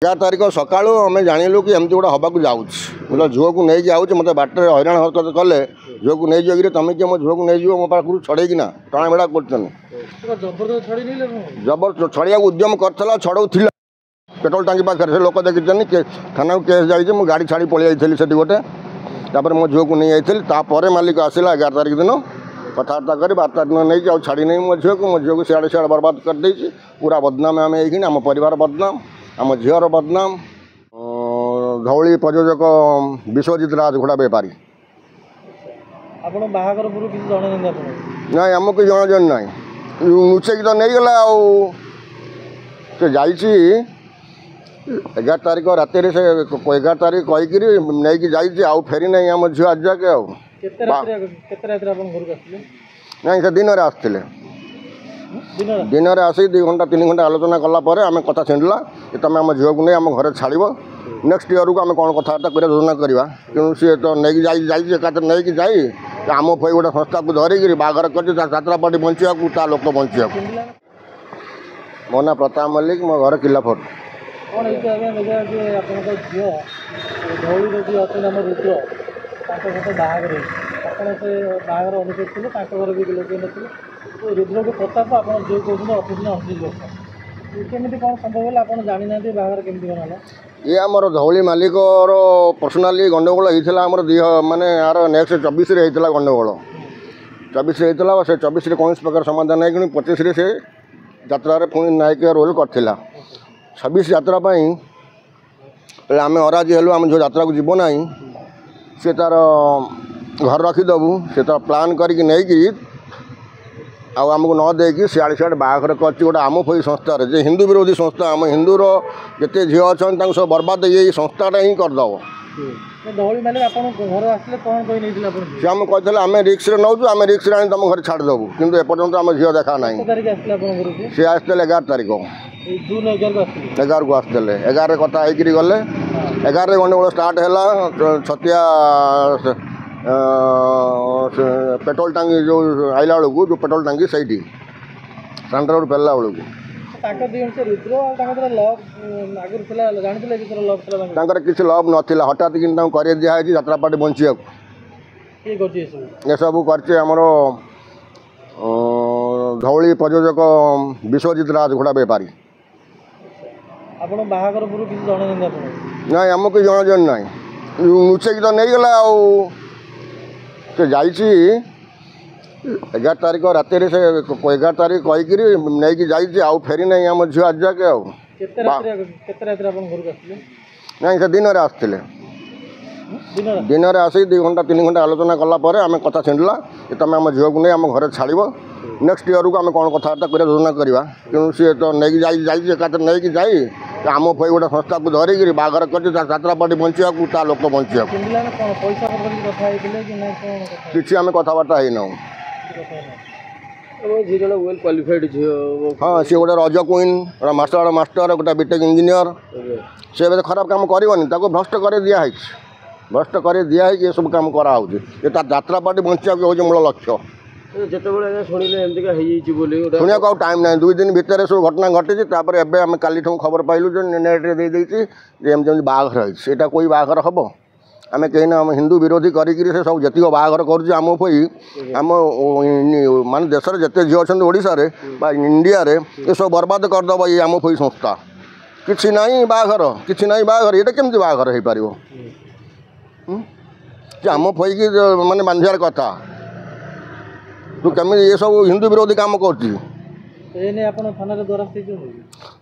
11 तारिख सका आम जानलु कि एमती गोटे हवा मतलब झील को नहीं जाऊँ मतलब बाटर हईराण हरकत कले झील को नहीं जाए तुम किए मो झील को नहीं मो पाखु छड़ेकिना टाणा बेड़ा कर जबर छड़िया उद्यम करता छड़ऊ पेट्रोल टांकी पाखे से लोक देखी थाना को केस जाइए मुझे गाड़ी छाड़ी पलि जाइली से गोटे तापर मो झील को नहीं जाइली मालिक आसला 11 तारिख दिन कथबार्ता कर 12 तारिख दिन नहीं आउ छाड़ी नहीं मो झील को सियाड़े सियाड़े बर्बाद कर देछि पूरा बदनाम आम ये आम परिवार बदनाम आम झीर बदनाम धौली प्रयोजक विश्वजित राज घोड़ा बेपारी ना आमको जन जन ना लुचेक तो नहीं गला से जा 11 तारिख राति से 11 तारिख कहीकि नहीं जाइए आउ फेरी ना आम झील आज जाके नहीं से दिन आसते दिन में आसी 2 घंटा 3 घंटा आलोचना कलापर आम कथा छिंडला कि तुम आम झील को नहीं आम घर छाड़ नेक्स्ट इयर को आम कौन कथबार्ता कर योजना करवा क्यों सी तो नहीं नहीं जाई आम फई गोटे संस्था को धरिकी बाहर कर यात्रा पार्टी बचा लोक बचा मो ना प्रताप मल्लिक मो घर किलाफोर्ट रुद्र को प्रताप आप जो कहते ऑफिस में 29 वर्ष केमी कौन संभव है आप जानी बाहर केमी बनाला ये आमर धौली मालिक पर्सनाली गंडगोल होता आम माने यार नेक्स्ट 24 होता गंडगोल 24 होता से 24 कौन प्रकार समाधान है कि 25 से यात्रा पुणी नायक रोल करथिला 26 यात्रा आम अराजी हेलु आम जो यात्रा को जीव ना सी तार घर रखीदेबू से तार प्लां करके नहीं आमको न देकी सियाड़े सियाड़े बाहर कर गोटे आम फई संस्था जे हिंदू विरोधी संस्था आम हिंदूर जिते झील अच्छा सब बर्बाद ये संस्थाटा ही करदेव सी आम कहते आम रिक्स नौ आम रिक्स आनी तुम घर छाड़देबू कि एपर्तंत आम झील देखा ना सी आसते 11 तारिख 11 को आसते 11 कथा होकर गले 11 गंडगोल स्टार्ट है छतिया पेट्रोल टांगी जो आइला बेलू जो पेट्रोल टांगी सही सांड्रा रोड फेरला बेलू किसी लव नाला हठात कि कर दिखाई यात्रा पार्टी बचा ये सब करमर धौली प्रयोजक विश्वजित राज घोड़ा बेपारी ना आमको जन जन ना लुचेक तो नहीं गला से जा 11 तारिख राति से 11 तारिख कहीकि नहीं जाइए आउ फेरी ना आम झील आज जाके नहीं से दिन में आसते दिन में आसी 2 घंटा 3 घंटा आलोचना कलापर आम कथा छिंडला कि तुम आम झील को नहीं आम घर छाड़ नेक्स्ट इयर को आम कौन कथबार्ता कर योजना करवा क्यों सी तो नहीं नहीं जाई आम फई गोटे संस्था को धरिकी बाहर कर यात्रा पार्टी बचा लोक बचा कि आम कथबार्ता है ना वेल क्वालिफाइड हाँ सी गोटे रज क्वीन गोटे मास्टर गोटे बीटेक इंजीनियर सी खराब काम करनी भ्रष्ट कर दिखाई भ्रष्ट कर दिखाई ये सब कम कराऊे यात्रा पार्टी बचा हूँ मूल लक्ष्य शुणा को टाइम ना 2 दिन भितर सब घटना घटी आम काली खबर पाइलु जो नेट्रे देमती बाहर होता कोई बाहर हम आम कहीं आम हिंदू विरोधी करी सब जी बाहर करम फई आम मान देश जिते झील अच्छा ओडिशा इंडिया ये सब बर्बाद करदेव ये आम फई संस्था किसी ना बाहर ये केमती बाहर हो पार आम फई की मानने बांधार कथा तू कमी ये सब हिंदू विरोधी काम कर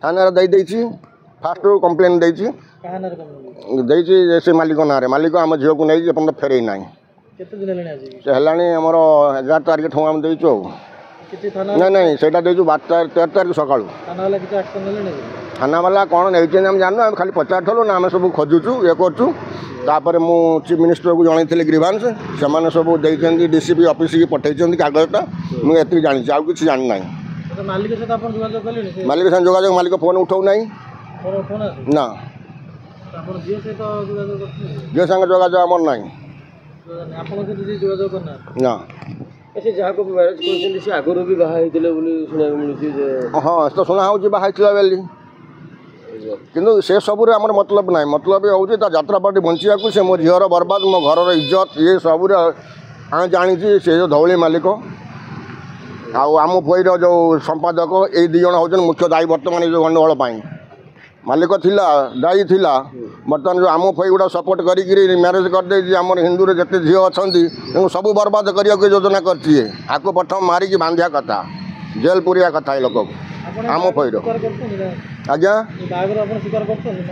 थाना फास्ट कंप्लेन से मालिक ना मालिक आम झील को नहीं अपन फेरे ना से आमर 11 तारिख ठूँ आम देचु ना नहीं से 13 तारिख सका थाना वाला कौन नहीं आम जानू आम खाली पचारू ना आम सब खोजुचु ये करूँ तापर मु चीफ मिनिस्टर को जनई ग्रीवांस से सब देखते डीसीपी ऑफिस की पठे कागजटा मुझे ये जानी आउ कि जानी ना मालिक साथ जोगाजोग मालिक फोन उठाऊ ना ना झील संगे जोगाजोग आमर ना ना जहाँ को मैरेज कर आगुरी भी बाहर शुणा मिलूँ हाँ तो शुणा हो बाहर बोली କିନ୍ତୁ ସେ ସବୁରେ ଆମର ମତଲବ ନାହିଁ। ମତଲବ ହେଉଛି ତା ଯାତ୍ରା ପାର୍ଟି ବଞ୍ଚିବାକୁ ସେ ମୋ ଝିଅର ବର୍ବାଦ ମୋ ଘରର ଇଜ୍ଜତ ଇଏ ସବୁରେ ଆମେ ଜାଣିଛି। ସେ ଯେଉଁ ଧଉଳି ମାଲିକ ଆଉ ଆମ ପୋଇର ଯେଉଁ ସମ୍ପାଦକ ଏଇ ଦୁଇ ଜଣ ହେଉଛନ୍ତି ମୁଖ୍ୟ ଦାୟୀ ବର୍ତ୍ତମାନ ଏ ଯେଉଁ ଗଣ୍ଡଗୋଳ ପାଇଁ। ମାଲିକ ଥିଲା ଦାୟୀ ଥିଲା, ବର୍ତ୍ତମାନ ଯେଉଁ ଆମ ପୋଇ ଗୁଡ଼ା ସପୋର୍ଟ କରିକିରି ମ୍ୟାରେଜ୍ କରିଦେଇଛି। ଆମର ହିନ୍ଦୁରେ ଯେତେ ଝିଅ ଅଛନ୍ତି ତାଙ୍କୁ ସବୁ ବର୍ବାଦ କରିବାକୁ ଯୋଜନା କରିଛି। ଆକୁ ପ୍ରଥମ ମାରିକି ବାନ୍ଧିବା କଥା, ଜେଲ୍ ପୁରିବା କଥା ଏ ଲୋକକୁ ଆମ ପୋଇର। ଆଜ୍ଞା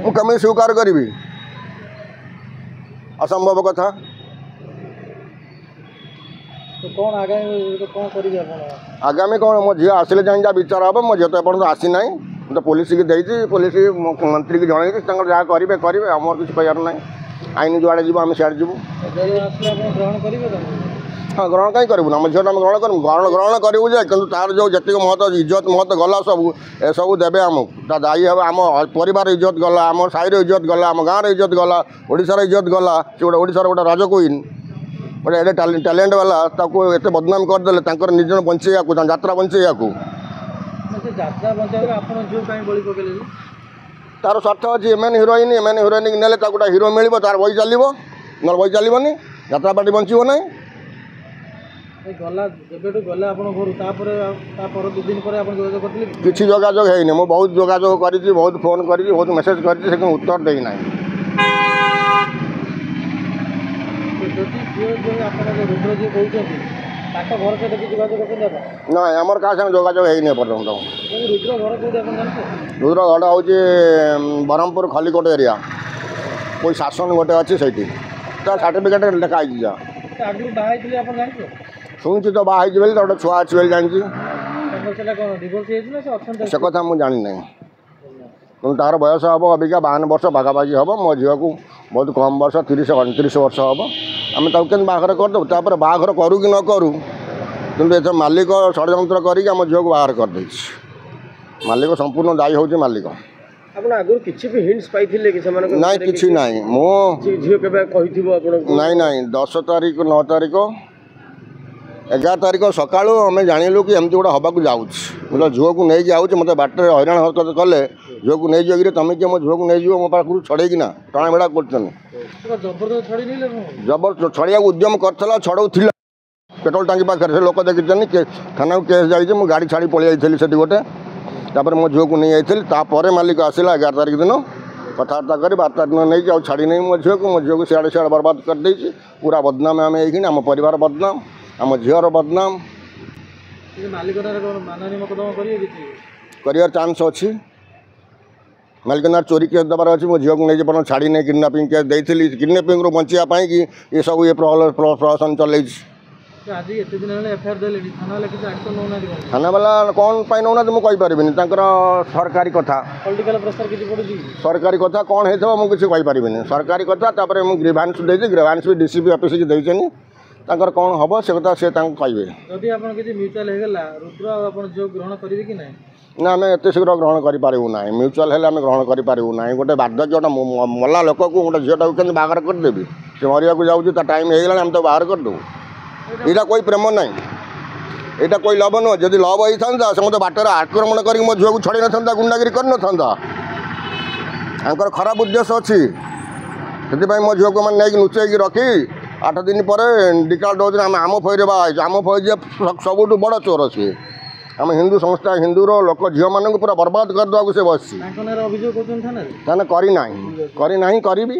ମୁଁ କେମିତି ସ୍ୱୀକାର କରିବି, ଅସମ୍ଭବ କଥା। ଆଗାମୀ କ'ଣ ମୋ ଝିଅ ଆସିଲେ ଯାଇ ଯାହା ବିଚାର ହେବ। ମୋ ଝିଅ ତ ଏପର୍ଯ୍ୟନ୍ତ ଆସିନାହିଁ। ମୁଁ ତ ପୋଲିସକି ଦେଇଛି, ପୋଲିସ ମନ୍ତ୍ରୀକି ଜଣେଇଛି, ତାଙ୍କର ଯାହା କରିବେ କରିବେ, ଆମର କିଛି କହିବାର ନାହିଁ। ଆଇନ ଯୁଆଡ଼େ ଯିବ ଆମେ ସିଆଡ଼େ ଯିବୁ। ହଁ ଗ୍ରହଣ କାହିଁ କରିବୁ ନା, ଆମ ଝିଅଟା ଆମେ ଗ୍ରହଣ କରିବୁ। ଗ୍ରହଣ କରିବୁ ଯେ କିନ୍ତୁ ତାର ଯେଉଁ ଯେତିକି ମହତ ଇଜ୍ଜତ ମହତ ଗଲା ସବୁ ଏସବୁ ଦେବେ ଆମକୁ। ତା ଦାୟୀ ହେବ ଆମ ପରିବାର ଇଜ୍ଜତ ଗଲା, ଆମ ସାହିର ଇଜ୍ଜତ ଗଲା, ଆମ ଗାଁର ଇଜ୍ଜତ ଗଲା, ଓଡ଼ିଶାର ଇଜ୍ଜତ ଗଲା। ସେ ଗୋଟେ ଓଡ଼ିଶାର ଗୋଟେ ରାଜ କୁଇନ୍, ଗୋଟେ ଏଡ଼େ ଟ୍ୟାଲେଣ୍ଟ ବାଲା, ତାକୁ ଏତେ ବଦନାମ କରିଦେଲେ ତାଙ୍କର ନିଜ ବଞ୍ଚେଇବାକୁ, ତାଙ୍କ ଯାତ୍ରା ବଞ୍ଚେଇବାକୁ। ତାର ସ୍ୱାର୍ଥ ଅଛି। ଏମାନେ ହିରୋଇନ୍ ନେଲେ ତାକୁ ଗୋଟେ ହିରୋ ମିଳିବ, ତାର ବହି ଚାଲିବ, ନହେଲେ ବହି ଚାଲିବନି, ଯାତ୍ରା ପାର୍ଟି ବଞ୍ଚିବ ନାହିଁ। କିଛି ଯୋଗାଯୋଗ ହେଇନି। ମୁଁ ବହୁତ ଯୋଗାଯୋଗ କରିଛି, ବହୁତ ଫୋନ୍ କରିଛି, ବହୁତ ମେସେଜ୍ କରିଛି, ସେ କିନ୍ତୁ ଉତ୍ତର ଦେଇନାହିଁ। ନାଇଁ ଆମର କାହା ସାଙ୍ଗେ ଯୋଗାଯୋଗ ହେଇନି ଏପର୍ଯ୍ୟନ୍ତ। ରୁଦ୍ର ଘର ହେଉଛି ବ୍ରହ୍ମପୁର ଖଲିକୋଟ ଏରିଆ, କୋଇ ଶାସନ ଗୋଟେ ଅଛି ସେଇଠି। ତା ସାର୍ଟିଫିକେଟ୍ ଲେଖା ହେଇଛି ଯା। ଶୁଣିଛି ତ ବାହା ହେଇଛି ବୋଲି, ତା ଗୋଟେ ଛୁଆ ଅଛି ବୋଲି ଜାଣିଛି। ସେ କଥା ମୁଁ ଜାଣିନାହିଁ। କିନ୍ତୁ ତାର ବୟସ ହେବ ଅବିକା 52 ବର୍ଷ ପାଖାପାଖି ହେବ। ମୋ ଝିଅକୁ ବହୁତ କମ୍ ବର୍ଷ, 30-29 ବର୍ଷ ହେବ। ଆମେ ତାକୁ କେମିତି ବାହାଘର କରିଦେବୁ? ତାପରେ ବାହାଘର କରୁ କି ନ କରୁ, କିନ୍ତୁ ଏଥର ମାଲିକ ଷଡ଼ଯନ୍ତ୍ର କରିକି ଆମ ଝିଅକୁ ବାହାଘର କରିଦେଇଛି। ମାଲିକ ସମ୍ପୂର୍ଣ୍ଣ ଦାୟୀ ହେଉଛି ମାଲିକ। ଆପଣ ଆଗରୁ କିଛି ବି ହିଣ୍ଟସ୍ ପାଇଥିଲେ କି ସେମାନଙ୍କ? ନାଇଁ କିଛି ନାହିଁ। ମୁଁ ଝିଅ କେବେ କହିଥିବ ଆପଣଙ୍କୁ? ନାଇଁ 10 ତାରିଖ 9 ତାରିଖ 11 ତାରିଖ ସକାଳୁ ଆମେ ଜାଣିଲୁ କି ଏମିତି ଗୋଟେ ହେବାକୁ ଯାଉଛି। ମୁଁ ଝିଅକୁ ନେଇକି ଆଉଛି, ମୋତେ ବାଟରେ ହଇରାଣ ହରକତ କଲେ। ଝିଅକୁ ନେଇଯିବ କିରେ ତମେ କିଏ ମୋ ଝିଅକୁ ନେଇଯିବ ମୋ ପାଖରୁ ଛଡ଼େଇକିନା ଟଣା ଭେଡ଼ା କରୁଛନ୍ତି। ଜବର ଛଡ଼େଇବାକୁ ଉଦ୍ୟମ କରିଥିଲା, ଛଡ଼ଉଥିଲା ପେଟ୍ରୋଲ ଟାଙ୍କି ପାଖରେ। ସେ ଲୋକ ଦେଖିଛନ୍ତି, ଥାନାକୁ କେସ୍ ଯାଇଛି। ମୁଁ ଗାଡ଼ି ଛାଡ଼ି ପଳେଇ ଯାଇଥିଲି ସେଠି ଗୋଟେ। ତାପରେ ମୋ ଝିଅକୁ ନେଇ ଯାଇଥିଲି। ତାପରେ ମାଲିକ ଆସିଲା 11 ତାରିଖ ଦିନ, କଥାବାର୍ତ୍ତା କରି 12 ଦିନ ନେଇକି ଆଉ ଛାଡ଼ି ନେଇ ମୋ ଝିଅକୁ ସିଆଡ଼େ ସିଆଡ଼େ ବର୍ବାଦ କରିଦେଇଛି। ପୁରା ବଦନାମ ଆମେ ହେଇକିନି, ଆମ ପରିବାର ବଦନାମ, ଆମ ଝିଅର ବଦନାମ। କରିବାର ଚାନ୍ସ ଅଛି। ମାଲିକ ନାଁରେ ଚୋରି କେସ୍ ଦେବାର ଅଛି। ମୋ ଝିଅକୁ ନେଇକି ପର୍ଯ୍ୟନ୍ତ ଛାଡ଼ି ନେଇ କିଡ଼ନାପିଂ କେସ୍ ଦେଇଥିଲି। କିଡ଼ନାପିଂରୁ ବଞ୍ଚିବା ପାଇଁକି ଏସବୁ ପ୍ରଶାସନ ଚଲେଇଛି। ଥାନା ବାଲା କ'ଣ ପାଇଁ ନେଉନାହାନ୍ତି ମୁଁ କହିପାରିବିନି। ତାଙ୍କର ସରକାରୀ କଥା, ସରକାରୀ କଥା କ'ଣ ହେଇଥିବ ମୁଁ କିଛି କହିପାରିବିନି। ସରକାରୀ କଥା। ତାପରେ ମୁଁ ଗ୍ରିଭାନ୍ସ ଦେଇଛି, ଗ୍ରିଭାନ୍ସ ବି DCP ଅଫିସକି ଦେଇଛନ୍ତି। ତାଙ୍କର କ'ଣ ହେବ ସେ କଥା ସେ ତାଙ୍କୁ କହିବେ। ନା ଆମେ ଏତେ ଶୀଘ୍ର ଗ୍ରହଣ କରିପାରିବୁ ନାହିଁ। ମ୍ୟୁଚୁଆଲ୍ ହେଲେ ଆମେ ଗ୍ରହଣ କରିପାରିବୁ ନାହିଁ। ଗୋଟେ ବାର୍ଦ୍ଧକ୍ୟ, ଗୋଟେ ମଲା ଲୋକକୁ ଗୋଟେ ଝିଅଟାକୁ କେମିତି ବାହାଘର କରିଦେବି? ସେ ମରିବାକୁ ଯାଉଛି, ତା ଟାଇମ୍ ହେଇଗଲାଣି, ଆମେ ତାକୁ ବାହାର କରିଦେବୁ? ଏଇଟା କୋଇ ପ୍ରେମ ନାହିଁ, ଏଇଟା କୋଇ ଲଭ ନୁହଁ। ଯଦି ଲଭ ହେଇଥାନ୍ତା ସେ ମୋତେ ବାଟରେ ଆକ୍ରମଣ କରିକି ମୋ ଝିଅକୁ ଛଡ଼େଇ ନଥାନ୍ତା, ଗୁଣ୍ଡାଗିରି କରିନଥାନ୍ତା। ତାଙ୍କର ଖରାପ ଉଦ୍ଦେଶ୍ୟ ଅଛି। ସେଥିପାଇଁ ମୋ ଝିଅକୁ ମାନେ ନେଇକି ଲୁଚେଇକି ରଖି 8 ଦିନ ପରେ ଡିକାଲ୍ ଦେଉଛନ୍ତି ଆମେ ଆମ ଫଇରେ ବାହା ହେଇଛୁ। ଆମ ଫଇ ଯିଏ ସବୁଠୁ ବଡ଼ ଚୋର ସିଏ। ଆମ ହିନ୍ଦୁ ସଂସ୍ଥା, ହିନ୍ଦୁର ଲୋକ ଝିଅମାନଙ୍କୁ ପୁରା ବର୍ବାଦ କରିଦେବାକୁ ସେ ବସିଛି। ତାହେଲେ କରିନାହିଁ, କରିବି।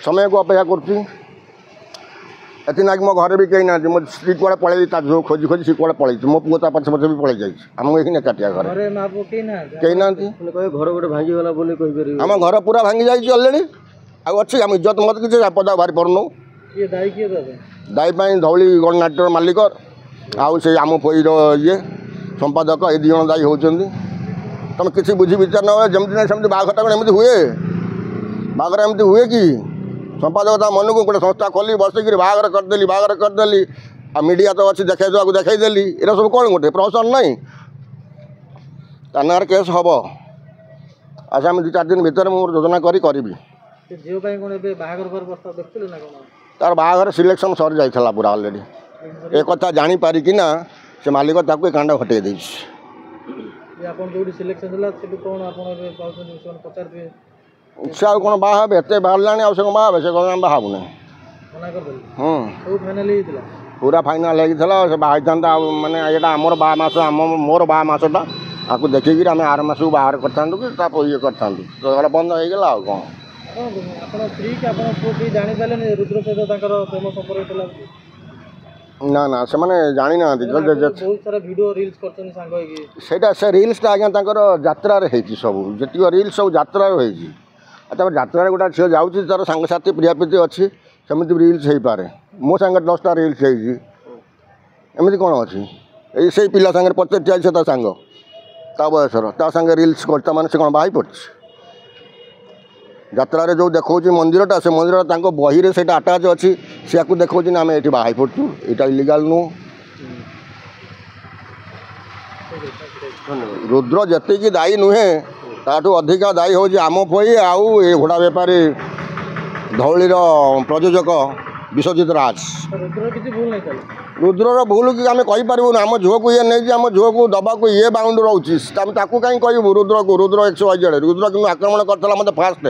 ସମୟକୁ ଅପେକ୍ଷା କରୁଛି। ଏଥିନାକି ମୋ ଘରେ ବି କେହି ନାହାନ୍ତି। ମୋ ସ୍ତ୍ରୀ କୁଆଡ଼େ ପଳେଇଛି, ତା ଝିଅ ଖୋଜି ଖୋଜି ସେ କୁଆଡ଼େ ପଳେଇଛି। ମୋ ପୁଅ ତା ପଛେ ପଛେ ବି ପଳେଇ ଯାଇଛି। ଆମକୁ ଏଇଖିନା ଏକାଠିଆ ଘରେ କେହି ନାହାନ୍ତି। ଘର ଗୋଟେ ଭାଙ୍ଗିଗଲା ବୋଲି କହିପାରିବେ? ଆମ ଘର ପୁରା ଭାଙ୍ଗି ଯାଇଛି ଅଲରେଡ଼ି। ଆଉ ଅଛି ଆମ ଇଜ୍ଜତ ମତ କିଛି ପଦାକୁ ବାହାରି ପାରୁନୁ। ଦାୟୀ ପାଇଁ ଧଉଳି ଗଣନାଟ୍ୟର ମାଲିକ ଆଉ ସେ ଆମ ପୋଇର ସମ୍ପାଦକ, ଏ ଦୁଇ ଜଣ ଦାୟୀ ହେଉଛନ୍ତି। ତୁମେ କିଛି ବୁଝି ବିଚାର ନ ହୁଏ, ଯେମିତି ନାହିଁ ସେମିତି ବାହାଘରଟା କ'ଣ ଏମିତି ହୁଏ? ବାହାଘର ଏମିତି ହୁଏ କି? ସମ୍ପାଦକ ତା ମନକୁ ଗୋଟେ ସଂସ୍ଥା ଖୋଲି ବସିକିରି ବାହାଘର କରିଦେଲି। ଆଉ ମିଡ଼ିଆ ତ ଅଛି, ଦେଖେଇଦେବାକୁ ଦେଖେଇଦେଲି। ଏରା ସବୁ କ'ଣ ଗୋଟେ ପ୍ରହସନ ନାହିଁ? ତା ନାଁରେ କେସ୍ ହେବ। ଆଗାମୀ 2-4 ଦିନ ଭିତରେ ମୁଁ ଯୋଜନା କରିବି। ତାର ବାହାଘର ସିଲେକ୍ସନ୍ ସରି ଯାଇଥିଲା ପୁରା ଅଲରେଡ଼ି। ଏ କଥା ଜାଣିପାରିକିନା ସେ ମାଲିକ ତାକୁ ଏ କାଣ୍ଡ ଘଟେଇ ଦେଇଛି। ये आपन जोड़ी सिलेक्शन होला सेटू कोन आपन ए पाउछन विषय पचार दिए से आउ कौन बाहा हेबे एते बाहरलाणी आउ से कौन बाहा हेबे से कौन बाहाबु नहीं मना कर देली हम्म सब फाइनल हितला पूरा फाइनाल होता से बाहर माने ये आमर बा मास मोर बा मसटा आपको देखिक आम आर मस बाहर करता कि ये करता तो बंद हो गला आ कौन आपन स्त्री के आपन पुओ के जानि पाले रुद्र सहित ताकर प्रेम संपर्क होला ना ना से मैंने जानी ना बहुत सारा वीडियो रील्स करछन सांग होई सेटा से रील्सटा आज्ञा ताकर यात्रा रे हेची सब जति रील्स सब यात्रा रे हेची आ यात्रा गोटा झील जाऊँगी तार सांगसाथी प्रियाप्रीति अच्छी सेमती रील्स हो पारे मो सांगे 10टा रील्स एमती कौन अच्छी यही से पिला सांगे पचार से सांग ता बयसर ता सांगे रील्स करता माने से कौन बाहर पड़ी यात्रा जो देखा मंदिरटा से मंदिर बही से आटाच अच्छी से देखा आम ये बाहर पड़ू यहाँ इलिगाल नु रुद्र जी दायी नुहे ताठू अधिका दायी हूँ आम पई आउ ये घोड़ा बेपारी धौलीर प्रयोजक विश्वजित राज रुद्र किसी भूल नहीं करे रुद्रर भूल कि आम कहीपरूँ आम झुआ को ये नहीं आम झुआ को दबा को ये बाउंड रोचे कहीं कहूँ रुद्र को रुद्र 100 रुद्र कि आक्रमण करता मत फास्ट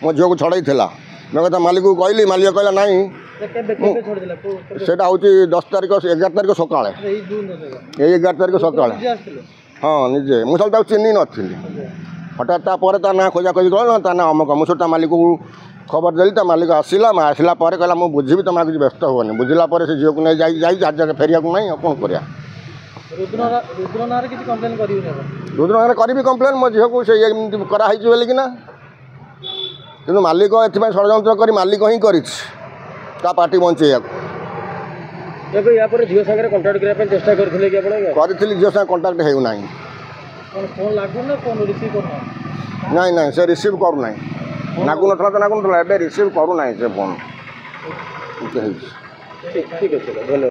मो झुआ को छड़ाई मैं कहता मालिक को कहली मालिक कहला नहीं सेटा हूँ 10 तारीख 11 तारीख सका ये 11 तारीख सका हाँ निजे मुझे चिन्ह नी हठात तापर ता ना खोजाखोजी कल ता ना अमुक मुझे मालिक को खबर देली ता मालिक आसला आसला कहला मुझे बुझी तुम किसी व्यस्त होनी बुझला से झील को नहीं जगह फेरिया को नहीं कौन कर रुद्र नाँ करी कम्प्लेन मो झील को कराई कि कि मालिक ए षड्यंत्र कर मालिक ही कर पार्टी बंचेया झील सागर कंटाक्ट करने चेष्टा करते करी झील साथ कंटाक्ट होना फोन लागू ना फोन रिसीव करना नहीं नहीं से रिसीव करूना नागु ना तो नागु ना रिसीव करूना से फोन ठीक है धन्यवाद।